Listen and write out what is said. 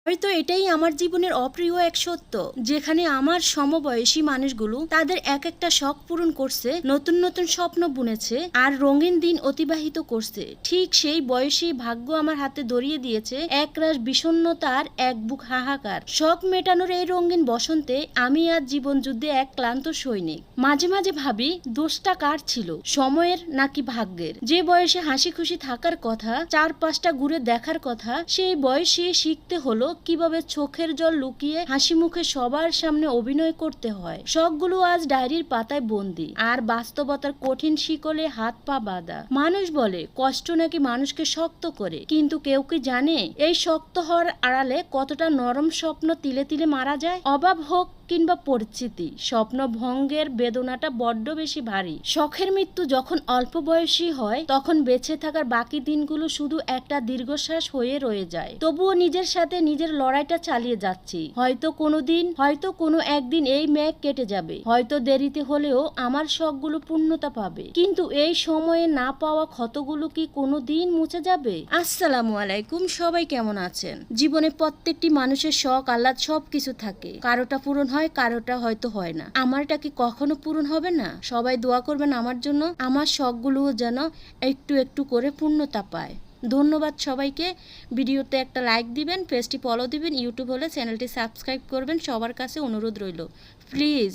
হয়তো এটাই আমার জীবনের অপ্রিয় এক সত্য, যেখানে আমার সমবয়সী মানুষগুলো তাদের এক একটা শখ পূরণ করছে, নতুন নতুন স্বপ্ন বুনেছে আর রঙিন দিন অতিবাহিত করছে। ঠিক সেই বয়সী ভাগ্য আমার হাতে ধরিয়ে দিয়েছে একরাশ বিষণ্ণতার এক বুক হাহাকার। শখ মেটানোর এই রঙিন বসন্তে আমি আজ জীবন যুদ্ধে এক ক্লান্ত সৈনিক। মাঝে মাঝে ভাবি, দোষটা কার ছিল, সময়ের নাকি ভাগ্যের? যে বয়সে হাসি খুশি থাকার কথা, চারপাশটা ঘুরে দেখার কথা, সেই বয়সে শিখতে হলো কিভাবে চোখের জল লুকিয়ে হাসি মুখে সবার সামনে অভিনয় করতে হয়। শখগুলো আজ ডায়েরির পাতায় বন্দি, আর বাস্তবতার কঠিন শিকলে হাত পা বাঁধা। মানুষ বলে কষ্ট নাকি মানুষকে শক্ত করে, কিন্তু কেউ কি জানে এই শক্ত হওয়ার আড়ালে কতটা নরম স্বপ্ন তিলে তিলে মারা যায়? অভাব হোক কিংবা পরিচিতি, স্বপ্ন ভঙ্গের বেদনাটা বড্ড বেশি ভারী। শখের মৃত্যু যখন অল্প বয়সী হয়, তখন বেঁচে থাকার বাকি দিনগুলো শুধু একটা দীর্ঘশ্বাস হয়ে রয়ে যায়। তবুও নিজের সাথে নিজের লড়াইটা চালিয়ে যাচ্ছি। হয়তো কোনো একদিন এই মেঘ কেটে যাবে, হয়তো দেরিতে হলেও আমার শখগুলো পূর্ণতা পাবে। কিন্তু এই সময়ে না পাওয়া ক্ষতগুলো কি কোনো দিন মুছে যাবে? আসসালামু আলাইকুম, সবাই কেমন আছেন? জীবনে প্রত্যেকটি মানুষের শখ আহ্লাদ সবকিছু থাকে, কারোটা পূরণ হয়, কারোটা হয়তো হয় না। আমারটা কি কখনো পূরণ হবে না? সবাই দোয়া করবেন আমার জন্য, আমার শখগুলো যেন একটু একটু করে পূর্ণতা পায়। ধন্যবাদ সবাইকে। ভিডিওতে একটা লাইক দিবেন, পেজটি ফলো দিবেন, ইউটিউব হলে চ্যানেলটি সাবস্ক্রাইব করবেন। সবার কাছে অনুরোধ রইল, প্লিজ।